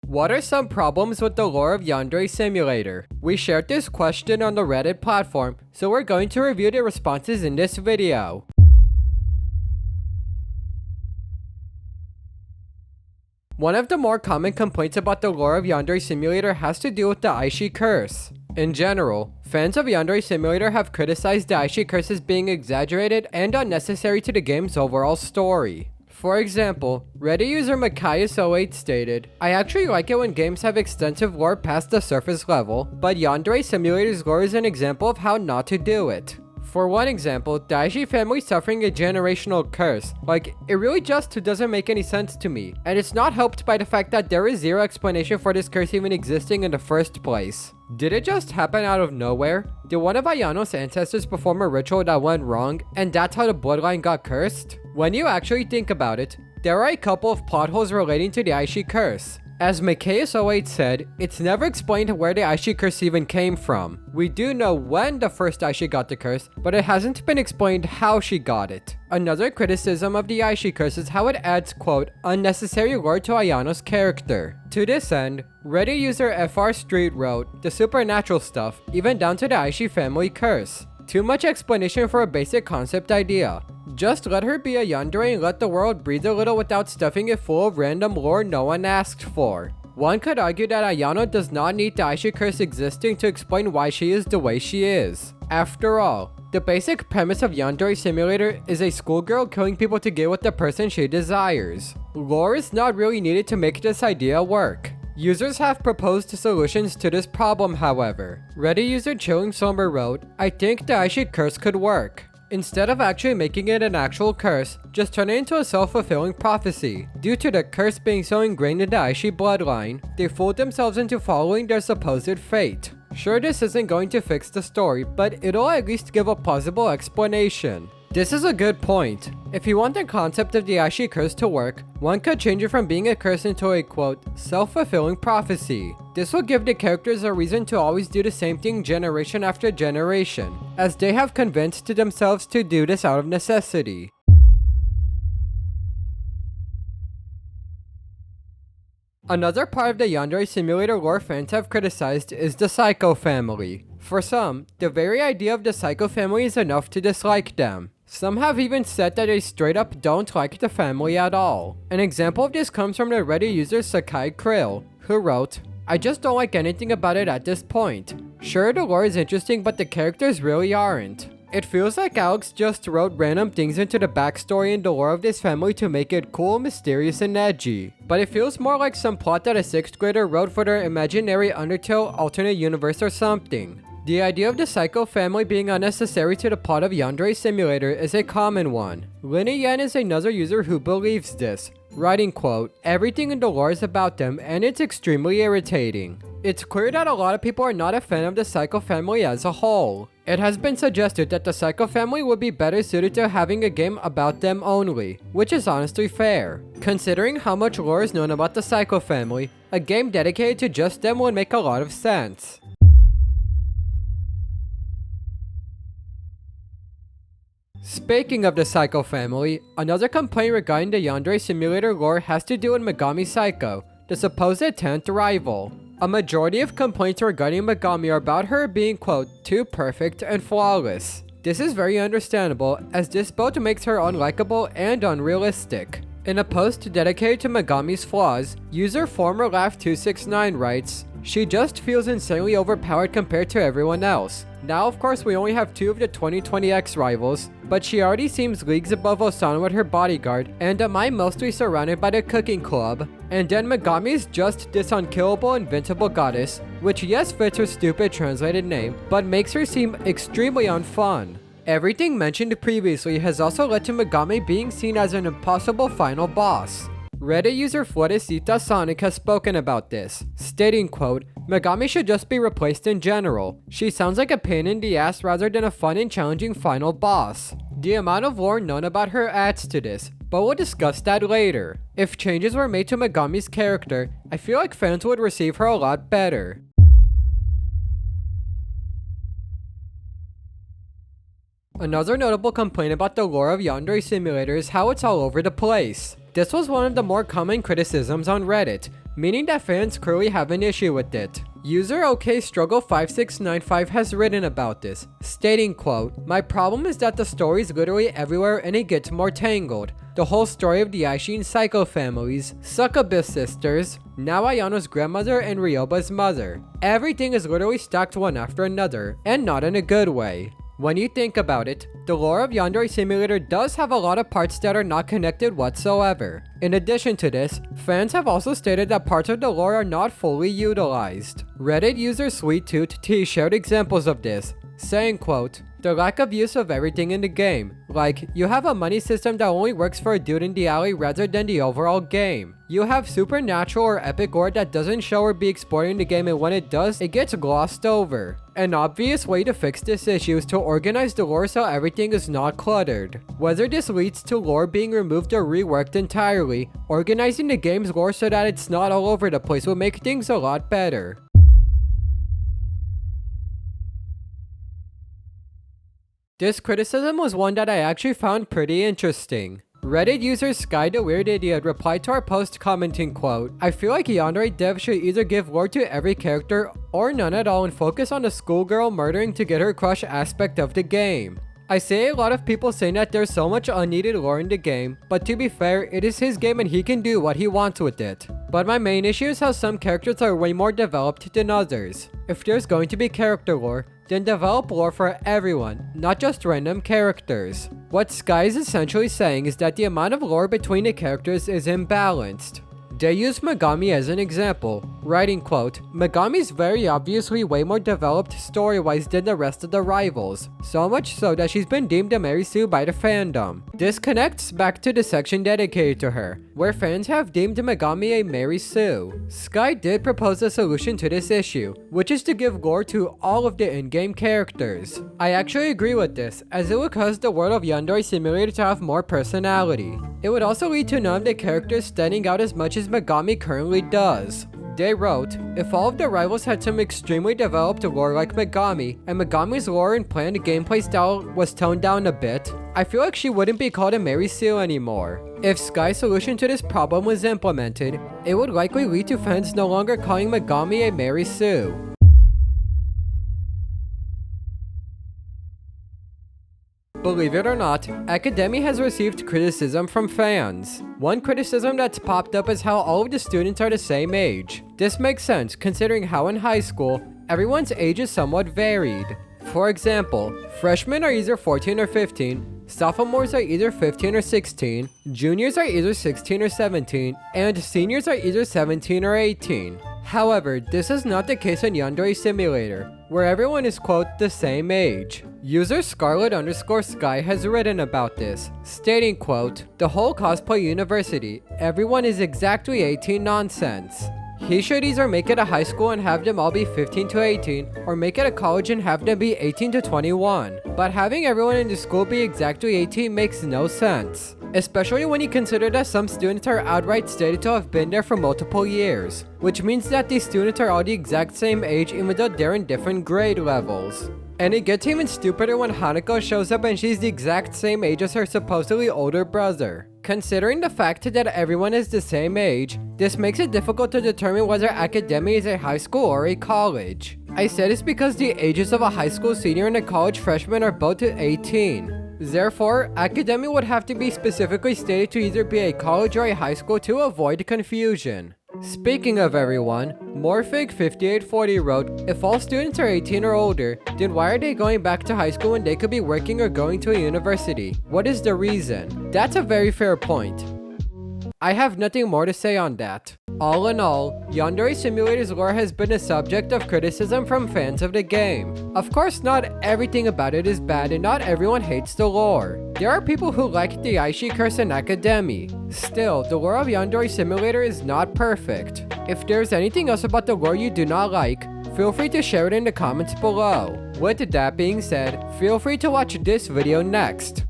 What are some problems with the lore of Yandere Simulator? We shared this question on the Reddit platform, so we're going to review the responses in this video. One of the more common complaints about the lore of Yandere Simulator has to do with the Aishi Curse. In general, fans of Yandere Simulator have criticized the Aishi Curse as being exaggerated and unnecessary to the game's overall story. For example, Reddit user Machias08 stated, "I actually like it when games have extensive lore past the surface level, but Yandere Simulator's lore is an example of how not to do it. For one example, the Aishi family suffering a generational curse. It really just doesn't make any sense to me, and it's not helped by the fact that there is zero explanation for this curse even existing in the first place. Did it just happen out of nowhere? Did one of Ayano's ancestors perform a ritual that went wrong, and that's how the bloodline got cursed? When you actually think about it, there are a couple of plot holes relating to the Aishi Curse. As Machias08 said, it's never explained where the Aishi Curse even came from. We do know when the first Aishi got the curse, but it hasn't been explained how she got it. Another criticism of the Aishi Curse is how it adds, quote, unnecessary lore to Ayano's character. To this end, Reddit user FR Street wrote, the supernatural stuff, even down to the Aishi family curse. Too much explanation for a basic concept idea. Just let her be a yandere and let the world breathe a little without stuffing it full of random lore no one asked for. One could argue that Ayano does not need the Aishi Curse existing to explain why she is the way she is. After all, the basic premise of Yandere Simulator is a schoolgirl killing people to get with the person she desires. Lore is not really needed to make this idea work. Users have proposed solutions to this problem, however. Reddit user Chilling Somber wrote, I think the Aishi Curse could work. Instead of actually making it an actual curse, just turn it into a self-fulfilling prophecy. Due to the curse being so ingrained in the Aishi bloodline, they fooled themselves into following their supposed fate. Sure, this isn't going to fix the story, but it'll at least give a plausible explanation. This is a good point. If you want the concept of the Aishi Curse to work, one could change it from being a curse into a, quote, self-fulfilling prophecy. This will give the characters a reason to always do the same thing generation after generation, as they have convinced themselves to do this out of necessity. Another part of the Yandere Simulator lore fans have criticized is the Psycho family. For some, the very idea of the Psycho family is enough to dislike them. Some have even said that they straight up don't like the family at all. An example of this comes from the Reddit user Sakai Krill, who wrote, I just don't like anything about it at this point. Sure, the lore is interesting, but the characters really aren't. It feels like Alex just wrote random things into the backstory and the lore of this family to make it cool, mysterious, and edgy. But it feels more like some plot that a 6th grader wrote for their imaginary Undertale alternate universe or something. The idea of the Psycho family being unnecessary to the plot of Yandere Simulator is a common one. Lina Yan is another user who believes this, writing, quote, everything in the lore is about them and it's extremely irritating. It's clear that a lot of people are not a fan of the Psycho family as a whole. It has been suggested that the Psycho family would be better suited to having a game about them only, which is honestly fair. Considering how much lore is known about the Psycho family, a game dedicated to just them would make a lot of sense. Speaking of the Psycho family, another complaint regarding the Yandere Simulator lore has to do with Megami Psycho, the supposed 10th rival. A majority of complaints regarding Megami are about her being, quote, too perfect and flawless. This is very understandable, as this both makes her unlikable and unrealistic. In a post dedicated to Megami's flaws, user FormerLaugh269 writes, she just feels insanely overpowered compared to everyone else. Now of course we only have 2 of the 2020X rivals, but she already seems leagues above Osana with her bodyguard, and Amai mostly surrounded by the cooking club. And then Megami is just this unkillable invincible goddess, which yes fits her stupid translated name, but makes her seem extremely unfun. Everything mentioned previously has also led to Megami being seen as an impossible final boss. Reddit user Floresita Sonic has spoken about this, stating, quote, Megami should just be replaced in general. She sounds like a pain in the ass rather than a fun and challenging final boss. The amount of lore known about her adds to this, but we'll discuss that later. If changes were made to Megami's character, I feel like fans would receive her a lot better. Another notable complaint about the lore of Yandere Simulator is how it's all over the place. This was one of the more common criticisms on Reddit. meaning that fans clearly have an issue with it. User OKStruggle5695 has written about this, stating, quote, "My problem is that the story is literally everywhere and it gets more tangled. The whole story of the Aishi and Psycho families, Succubus sisters, now Ayano's grandmother and Ryoba's mother. Everything is literally stacked one after another, and not in a good way. When you think about it, the lore of Yandere Simulator does have a lot of parts that are not connected whatsoever. In addition to this, fans have also stated that parts of the lore are not fully utilized. Reddit user SweetTooth shared examples of this, saying, quote, "The lack of use of everything in the game. Like, you have a money system that only works for a dude in the alley rather than the overall game. You have supernatural or epic lore that doesn't show or be explored in the game, and when it does, it gets glossed over. An obvious way to fix this issue is to organize the lore so everything is not cluttered. Whether this leads to lore being removed or reworked entirely, organizing the game's lore so that it's not all over the place will make things a lot better." This criticism was one that I actually found pretty interesting. Reddit user Sky the Weird Idiot replied to our post commenting, quote, "I feel like Yandere devs should either give lore to every character or none at all and focus on the schoolgirl murdering to get her crush aspect of the game. I see a lot of people saying that there's so much unneeded lore in the game, but to be fair, it is his game and he can do what he wants with it. But my main issue is how some characters are way more developed than others. If there's going to be character lore, then develop lore for everyone, not just random characters." What Sky is essentially saying is that the amount of lore between the characters is imbalanced. They use Megami as an example, writing, quote, "Megami is very obviously way more developed story-wise than the rest of the rivals, so much so that she's been deemed a Mary Sue by the fandom." This connects back to the section dedicated to her, where fans have deemed Megami a Mary Sue. Sky did propose a solution to this issue, which is to give lore to all of the in-game characters. I actually agree with this, as it would cause the world of Yandere Simulator to have more personality. It would also lead to none of the characters standing out as much as Megami currently does. They wrote, "If all of the rivals had some extremely developed lore like Megami, and Megami's lore and planned gameplay style was toned down a bit, I feel like she wouldn't be called a Mary Sue anymore." If Sky's solution to this problem was implemented, it would likely lead to fans no longer calling Megami a Mary Sue. Believe it or not, Academy has received criticism from fans. One criticism that's popped up is how all of the students are the same age. This makes sense considering how in high school, everyone's age is somewhat varied. For example, freshmen are either 14 or 15, sophomores are either 15 or 16, juniors are either 16 or 17, and seniors are either 17 or 18. However, this is not the case in Yandere Simulator, where everyone is, quote, the same age. User Scarlet_Sky has written about this, stating, quote, "The whole cosplay university, everyone is exactly 18 nonsense. He should either make it a high school and have them all be 15 to 18, or make it a college and have them be 18 to 21. But having everyone in the school be exactly 18 makes no sense. Especially when you consider that some students are outright stated to have been there for multiple years, which means that these students are all the exact same age even though they're in different grade levels. And it gets even stupider when Hanako shows up and she's the exact same age as her supposedly older brother. Considering the fact that everyone is the same age, this makes it difficult to determine whether Academy is a high school or a college. I said it's because the ages of a high school senior and a college freshman are both 18. Therefore, Academy would have to be specifically stated to either be a college or a high school to avoid confusion. Speaking of everyone, Morphig5840 wrote, "If all students are 18 or older, then why are they going back to high school when they could be working or going to a university? What is the reason?" That's a very fair point. I have nothing more to say on that. All in all, Yandere Simulator's lore has been a subject of criticism from fans of the game. Of course, not everything about it is bad and not everyone hates the lore. There are people who like the Aishi Curse and Academy. Still, the lore of Yandere Simulator is not perfect. If there's anything else about the lore you do not like, feel free to share it in the comments below. With that being said, feel free to watch this video next.